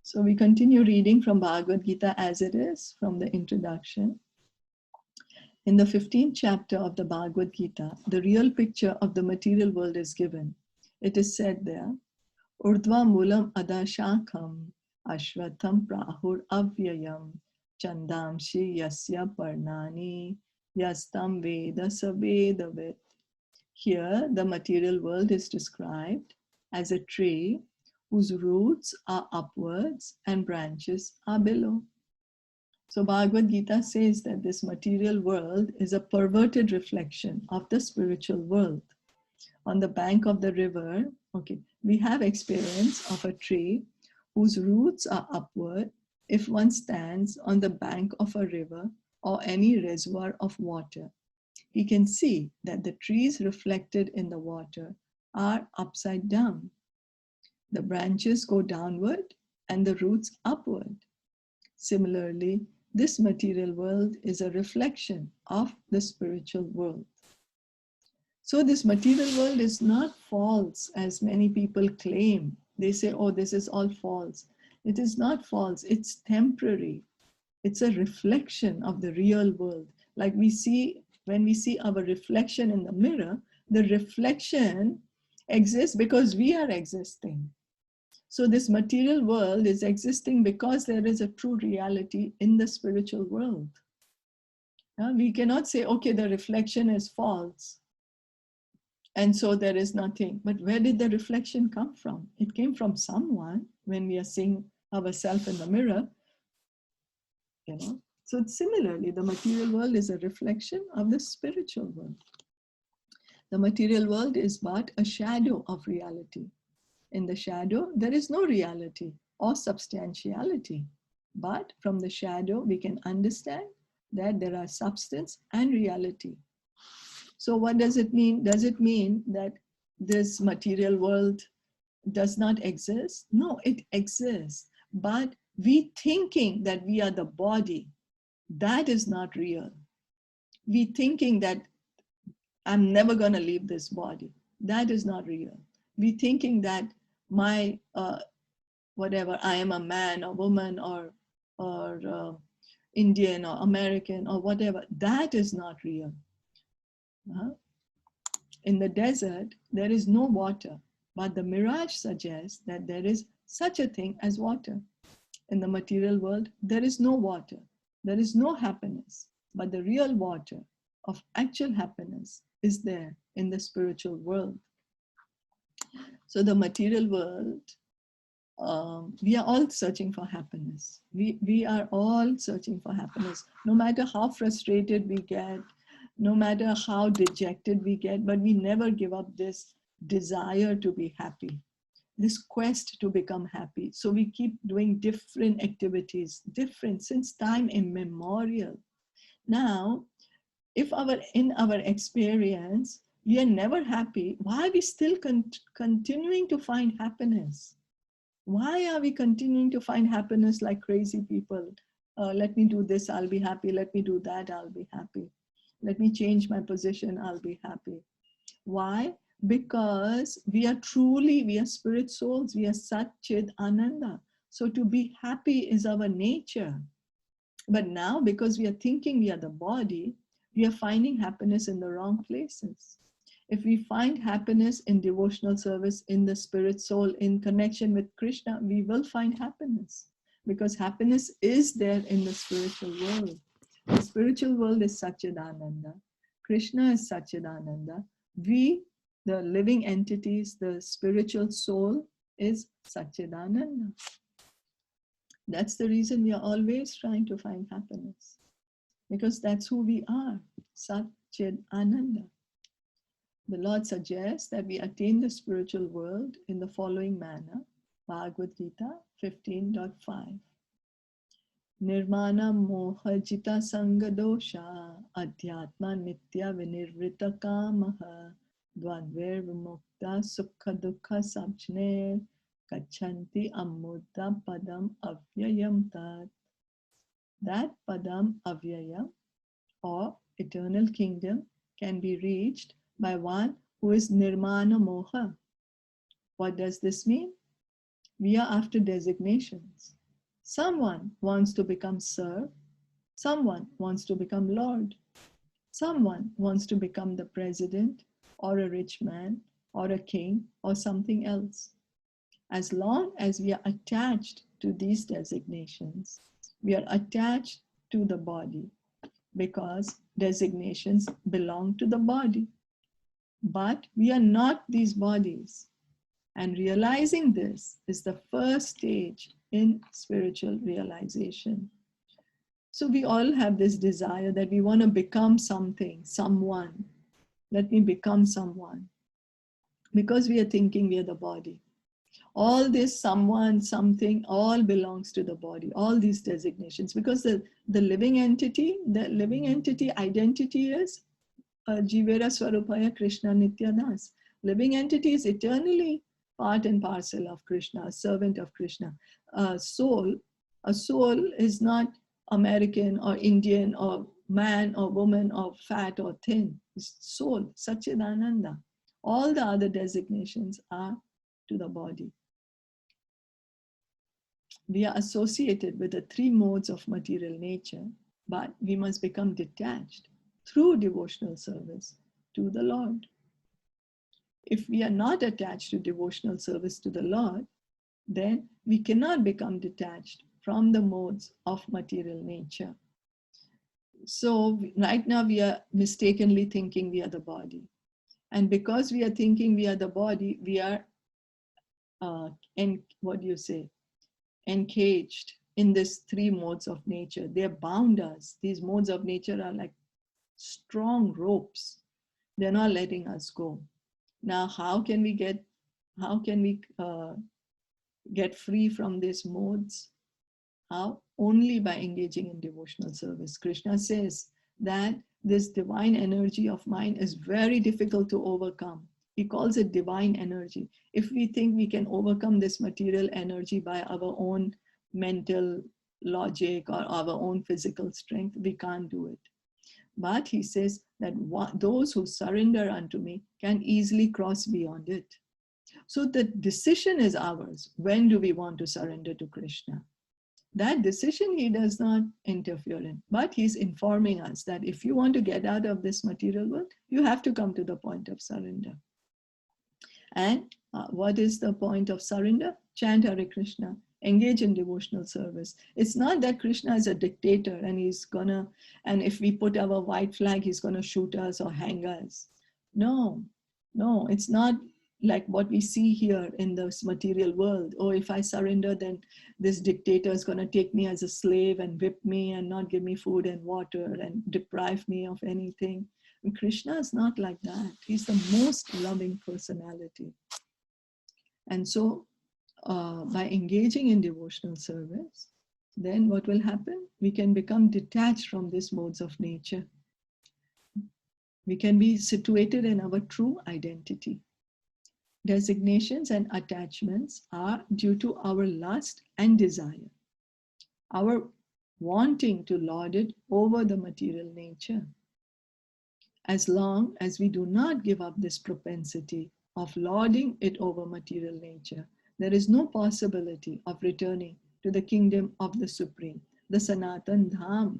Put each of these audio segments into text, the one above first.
So we continue reading from Bhagavad Gita as it is, from the introduction. In the 15th chapter of the Bhagavad Gita, the real picture of the material world is given. It is said there, Urdhva mulam adashakam ashvatham prahur avyayam chandamshi yasya parnani yastam veda savedavit. Here, the material world is described as a tree whose roots are upwards and branches are below. So Bhagavad Gita says that this material world is a perverted reflection of the spiritual world. On the bank of the river, we have experience of a tree whose roots are upward if one stands on the bank of a river or any reservoir of water. He can see that the trees reflected in the water are upside down. The branches go downward and the roots upward. Similarly, this material world is a reflection of the spiritual world. So this material world is not false, as many people claim. They say, oh, this is all false. It is not false, it's temporary. It's a reflection of the real world. Like we see, when we see our reflection in the mirror, the reflection exists because we are existing. So this material world is existing because there is a true reality in the spiritual world. We cannot say, okay, the reflection is false, and so there is nothing. But where did the reflection come from? It came from someone when we are seeing ourselves in the mirror. So similarly, the material world is a reflection of the spiritual world. The material world is but a shadow of reality. In the shadow, there is no reality or substantiality. But from the shadow, we can understand that there are substance and reality. So what does it mean? Does it mean that this material world does not exist? No, it exists. But we thinking that we are the body, that is not real. We thinking that I'm never going to leave this body, that is not real. We thinking that my whatever, I am a man or woman or Indian or American or whatever, that is not real. In the desert, there is no water, but the mirage suggests that there is such a thing as water. In the material world, there is no water, there is no happiness, but the real water of actual happiness is there in the spiritual world. So the material world, we are all searching for happiness. We are all searching for happiness, no matter how frustrated we get, no matter how dejected we get, but we never give up this desire to be happy, this quest to become happy. So we keep doing different activities, different since time immemorial. Now, if in our experience, we are never happy, why are we still continuing to find happiness? Why are we continuing to find happiness like crazy people? Let me do this, I'll be happy. Let me do that, I'll be happy. Let me change my position, I'll be happy. Why? Because we are spirit souls, we are Sat Chid Ananda. So to be happy is our nature. But now, because we are thinking we are the body, we are finding happiness in the wrong places. If we find happiness in devotional service, in the spirit soul, in connection with Krishna, we will find happiness, because happiness is there in the spiritual world. The spiritual world is Satchidananda. Krishna is Satchidananda. We, the living entities, the spiritual soul is Satchidananda. That's the reason we are always trying to find happiness, because that's who we are, Sat Chid Ananda. The Lord suggests that we attain the spiritual world in the following manner. Bhagavad Gita 15.5. Nirmana moha jita sanga dosha adhyatma nitya vinirvrita kamaha dvadver vimukta sukha dukha samchner kachanti ammuta padam avyayam tat. That padam avyayam, or eternal kingdom, can be reached by one who is nirmana moha. What does this mean? We are after designations. Someone wants to become Sir, someone wants to become Lord, someone wants to become the president or a rich man or a king or something else. As long as we are attached to these designations, we are attached to the body because designations belong to the body. But we are not these bodies. And realizing this is the first stage in spiritual realization. So we all have this desire that we want to become something, someone. Let me become someone. Because we are thinking we are the body. All this someone, something, all belongs to the body, all these designations. Because the living entity identity is Jivera Swarupaya Krishna Nitya Das. Living entity is eternally part and parcel of Krishna, a servant of Krishna. A soul is not American or Indian or man or woman or fat or thin. It's soul, Satchidananda. All the other designations are to the body. We are associated with the three modes of material nature, but we must become detached through devotional service to the Lord. If we are not attached to devotional service to the Lord, then we cannot become detached from the modes of material nature. So right now we are mistakenly thinking we are the body. And because we are thinking we are the body, we are, encaged in these three modes of nature. They bound us. These modes of nature are like strong ropes. They're not letting us go. Now, how can we get free from these modes? How? Only by engaging in devotional service. Krishna says that this divine energy of mine is very difficult to overcome. He calls it divine energy. If we think we can overcome this material energy by our own mental logic or our own physical strength, we can't do it. But he says that those who surrender unto me can easily cross beyond it. So the decision is ours. When do we want to surrender to Krishna? That decision he does not interfere in. But he's informing us that if you want to get out of this material world, you have to come to the point of surrender. And what is the point of surrender? Chant Hare Krishna. Engage in devotional service. It's not that Krishna is a dictator and if we put our white flag, he's gonna shoot us or hang us. No, it's not like what we see here in this material world. Oh, if I surrender, then this dictator is gonna take me as a slave and whip me and not give me food and water and deprive me of anything. And Krishna is not like that. He's the most loving personality. And so by engaging in devotional service, then what will happen? We can become detached from these modes of nature. We can be situated in our true identity. Designations and attachments are due to our lust and desire, our wanting to lord it over the material nature. As long as we do not give up this propensity of lording it over material nature, there is no possibility of returning to the kingdom of the Supreme, the Sanatan Dham.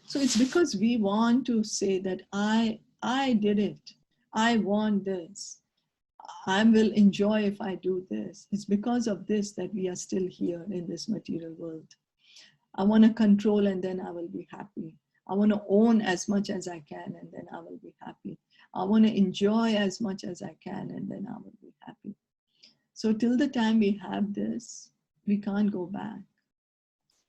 So it's because we want to say that I did it. I want this. I will enjoy if I do this. It's because of this that we are still here in this material world. I want to control and then I will be happy. I want to own as much as I can and then I will be happy. I want to enjoy as much as I can and then I will be happy. So till the time we have this, we can't go back.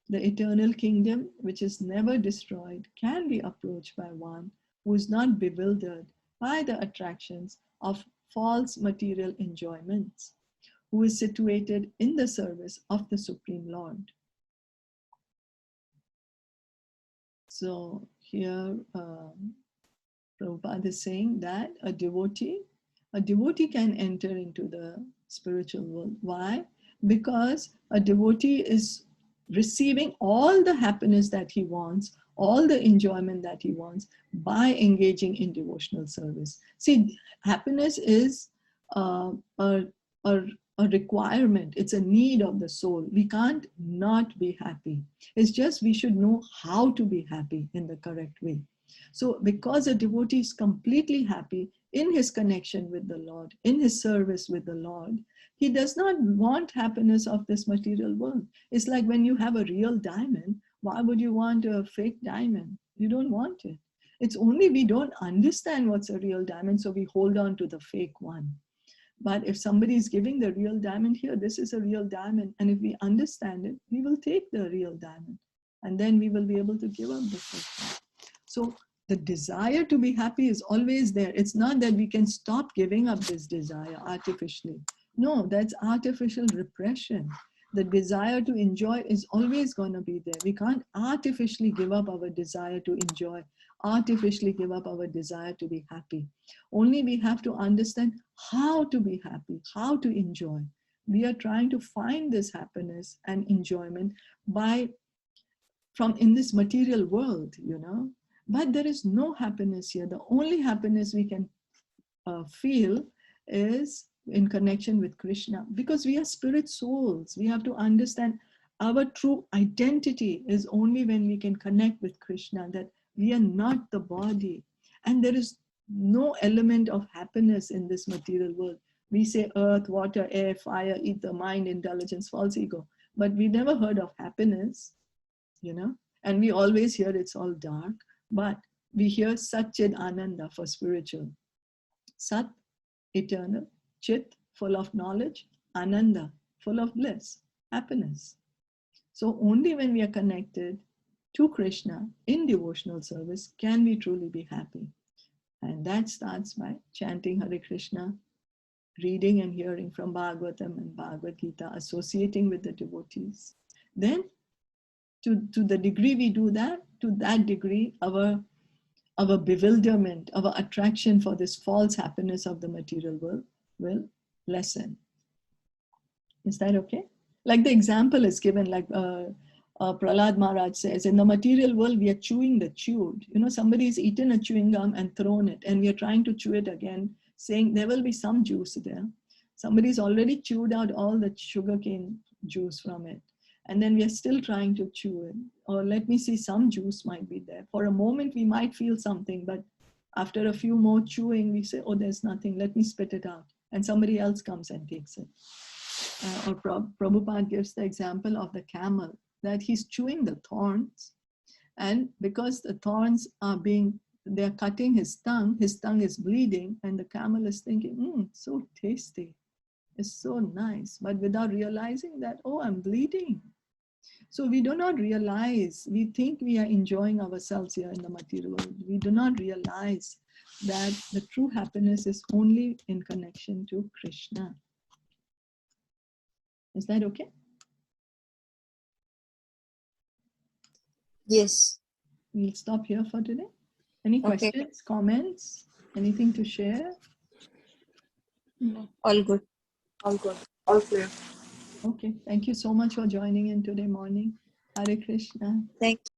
The eternal kingdom, which is never destroyed, can be approached by one who is not bewildered by the attractions of false material enjoyments, who is situated in the service of the Supreme Lord. So here Prabhupada is saying that a devotee can enter into the spiritual world. Why? Because a devotee is receiving all the happiness that he wants, all the enjoyment that he wants by engaging in devotional service. See, happiness is a a requirement. It's a need of the soul. We can't not be happy. It's just we should know how to be happy in the correct way. So because a devotee is completely happy in his connection with the Lord, in his service with the Lord, he does not want happiness of this material world. It's like when you have a real diamond, why would you want a fake diamond? You don't want it. It's only we don't understand what's a real diamond, so we hold on to the fake one. But if somebody is giving the real diamond here, this is a real diamond, and if we understand it, we will take the real diamond, and then we will be able to give up the fake one. So the desire to be happy is always there. It's not that we can stop giving up this desire artificially. No, that's artificial repression. The desire to enjoy is always going to be there. We can't artificially give up our desire to enjoy, artificially give up our desire to be happy. Only we have to understand how to be happy, how to enjoy. We are trying to find this happiness and enjoyment from in this material world, you know. But there is no happiness here. The only happiness we can feel is in connection with Krishna, because we are spirit souls. We have to understand our true identity is only when we can connect with Krishna, that we are not the body. And there is no element of happiness in this material world. We say earth, water, air, fire, ether, mind, intelligence, false ego. But we never heard of happiness, you know. And we always hear it's all dark. But we hear Satchid Ananda for spiritual. Sat, eternal. Chit, full of knowledge. Ananda, full of bliss, happiness. So only when we are connected to Krishna in devotional service can we truly be happy. And that starts by chanting Hare Krishna, reading and hearing from Bhagavatam and Bhagavad Gita, associating with the devotees. Then to the degree we do that, to that degree our bewilderment, our attraction for this false happiness of the material world will lessen. Is that okay? Like the example is given, like Prahlad Maharaj says, in the material world, we are chewing the chewed. You know, somebody's eaten a chewing gum and thrown it, and we are trying to chew it again, saying there will be some juice there. Somebody's already chewed out all the sugarcane juice from it, and then we are still trying to chew it. Or let me see, some juice might be there. For a moment, we might feel something, but after a few more chewing, we say, oh, there's nothing, let me spit it out. And somebody else comes and takes it. Or Prabhupada gives the example of the camel, that he's chewing the thorns, and because the thorns are they're cutting his tongue is bleeding, and the camel is thinking, so tasty, it's so nice, but without realizing that, oh, I'm bleeding. So we do not realize, we think we are enjoying ourselves here in the material world. We do not realize that the true happiness is only in connection to Krishna. Is that okay? Yes. We'll stop here for today. Any questions, comments, anything to share? No. All good. All good. All clear. Okay. Thank you so much for joining in today morning. Hare Krishna. Thank you.